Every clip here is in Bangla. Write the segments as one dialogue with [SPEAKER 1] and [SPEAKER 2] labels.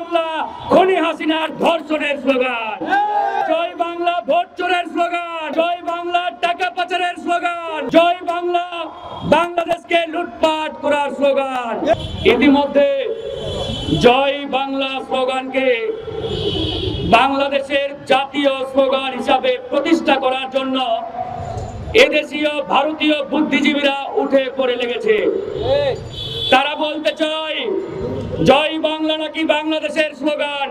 [SPEAKER 1] বাংলা খনি হাসিনার ধর্ষণের স্লোগান, জয় বাংলা ভোট চোরের স্লোগান, জয় বাংলা টাকা পাচারের স্লোগান, জয় বাংলা বাংলাদেশকে লুটপাট করার স্লোগান। ইতিমধ্যে জয় বাংলা স্লোগানকে বাংলাদেশের জাতীয় স্লোগান হিসাবে প্রতিষ্ঠা করার জন্য এদেশীয় ভারতীয় বুদ্ধিজীবীরা উঠে পড়ে লেগেছে। তারা বলতে চায় জয় বাংলা নাকি বাংলাদেশের স্লোগান,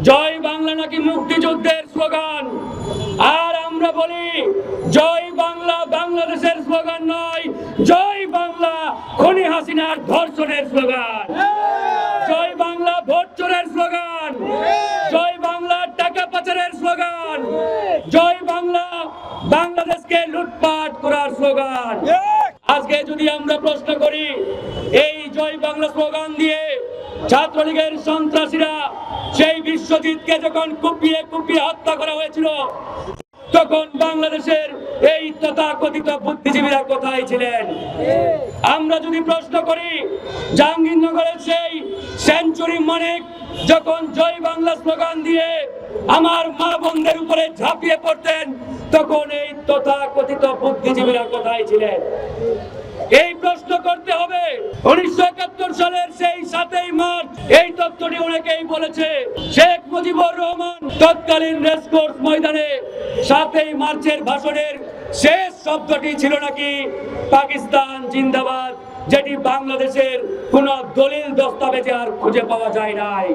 [SPEAKER 1] জয় বাংলা নাকি মুক্তিযুদ্ধের স্লোগান। আর আমরা বলি জয় বাংলা বাংলাদেশের স্লোগান নয়, জয় বাংলা খনি হাসিনার ধর্ষণের স্লোগান, জয় বাংলা ভোট চোরের স্লোগান, জয় বাংলা টাকা পাচারের স্লোগান, জয় বাংলা বাংলাদেশকে লুটপাট করার স্লোগান। আজকে যদি আমরা প্রশ্ন করি এই জয় বাংলা স্লোগান দিয়ে ছাত্রলীগের সন্ত্রাসীরা সেই বিশ্বজিৎকে যখন কুপিয়ে কুপিয়ে হত্যা করা হয়েছিল তখন বাংলাদেশের এই তথাকথিত বুদ্ধিজীবীরা কোথায় ছিলেন? আমরা যদি প্রশ্ন করি জাহাঙ্গীরনগরের সেই সেঞ্চুরি মানিক যখন জয় বাংলা স্লোগান দিয়ে আমার মা বোনদের উপরে ঝাঁপিয়ে পড়তেন তখন এই তথাকথিত বুদ্ধিজীবীরা কোথায় ছিলেন? এই প্রশ্ন করতে হবে। 1971 সালের সেই 7ই মার্চ এই তথ্যটি অনেকেই বলেছে। শেখ মুজিবুর রহমান তৎকালীন রেসকোর্স ময়দানে 7ই মার্চের ভাষণের শেষ শব্দটি ছিল নাকি পাকিস্তান জিন্দাবাদ, যেটি বাংলাদেশের কোন দলিল দস্তাবেজে আর খুঁজে পাওয়া যায় নাই।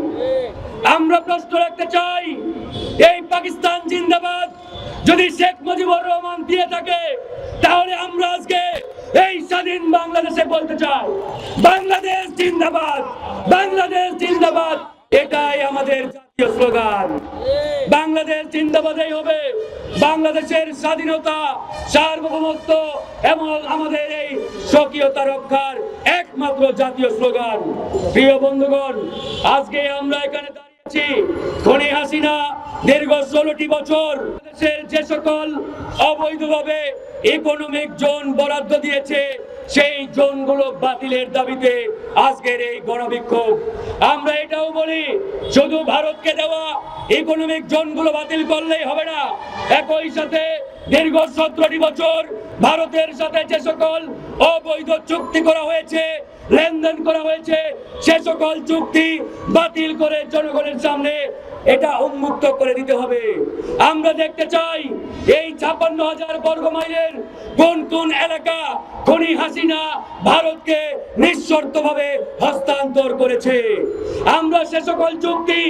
[SPEAKER 1] আমরা প্রশ্ন রাখতে চাই এই পাকিস্তান জিন্দাবাদ যদি শেখ মুজিবুর রহমান দিয়ে থাকে তাহলে আমরা আজকে এই স্বাধীন বাংলাদেশে বলতে চাই বাংলাদেশ জিন্দাবাদ, বাংলাদেশ জিন্দাবাদ। এটাই আমাদের জাতীয় স্লোগান। বাংলাদেশ জিন্দাবাদই হবে বাংলাদেশের স্বাধীনতা, সার্বভৌমত্ব এবং আমাদের এই স্বকীয়তা রক্ষার একমাত্র জাতীয় স্লোগান। প্রিয় বন্ধুগণ, আজকে আমরা এখানে দাঁড়িয়েছি খনি হাসিনা দীর্ঘ 16টি বছর দেশের যে সকল অবৈধভাবে ইকোনমিক জোন বরাদ্দ দিয়েছে সেই জোনগুলো বাতিলের দাবিতে আজকের এই গণবিক্ষোভ। আমরা এটাও বলি শুধু ভারতকে দেওয়া ইকোনমিক জোনগুলো বাতিল করলেই হবে না, একই সাথে দীর্ঘ 17টি বছর ভারতের সাথে যে সকল অবৈধ চুক্তি করা হয়েছে, লেনদেন করা হয়েছে, সে সকল চুক্তি বাতিল করে জনগণের সামনে এটা উন্মুক্ত করে দিতে হবে। আমরা দেখতে চাই এই 56,000 বর্গ মাইলের কোন কোন এলাকা খনি হাসিনা ভারতকে নিঃশর্তভাবে হস্তান্তর করেছে। আমরা সে সকল চুক্তি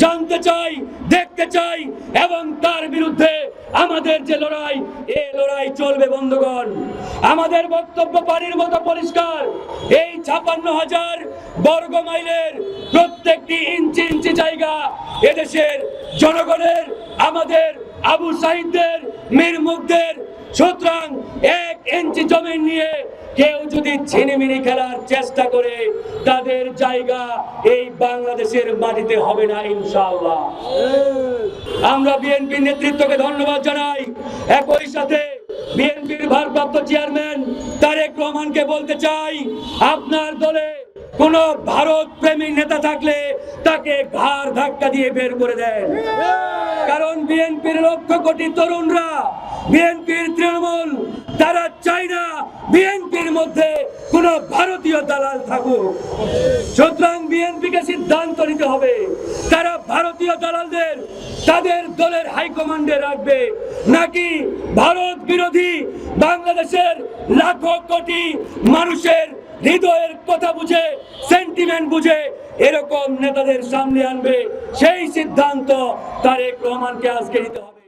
[SPEAKER 1] জানতে চাই, দেখতে চাই এবং তার বিরুদ্ধে আমাদের যে লড়াই, এই লড়াই চলবে। বন্ধুগণ, আমাদের বক্তব্য পানির মতো পরিষ্কার। এই 56,000 বর্গ মাইলের প্রত্যেকটি ইঞ্চি ইঞ্চি জায়গা এদেশের জনগণের, আমাদের আবু সাঈদদের, মীর মুগ্ধের। সুতরাং 1 ইঞ্চি জমি নিয়ে কেউ যদি ছিনিমিনি খেলার চেষ্টা করে তাদের জায়গা এই বাংলাদেশের মাটিতে হবে না ইনশাআল্লাহ। আমরা বিএনপি নেতৃত্বকে ধন্যবাদ জানাই। একই সাথে বিএনপির ভারপ্রাপ্ত চেয়ারম্যান তারেক রহমানকে বলতে চাই আপনার দলে কোন ভারত প্রেমী নেতা থাকলে তাকে ঘাড় ধাক্কা দিয়ে বের করে দেন। কারণ বিএনপির লক্ষ কোটি তরুণরা, বিএনপির তৃণমূল, তারা চায় না বিএনপির মধ্যে কোন ভারতীয় দালাল থাকুক। সুতরাং বিএনপিকে সিদ্ধান্ত নিতে হবে তারা ভারতীয় দালালদের তাদের দলের হাইকমান্ডে রাখবে নাকি ভারত বিরোধী বাংলাদেশের লাখো কোটি মানুষের হৃদয়ের কথা বুঝে, সেন্টিমেন্ট বুঝে এরকম নেতাদের সামনে আনবে। সেই সিদ্ধান্ত তারেক রহমানকে আজকে নিতে হবে।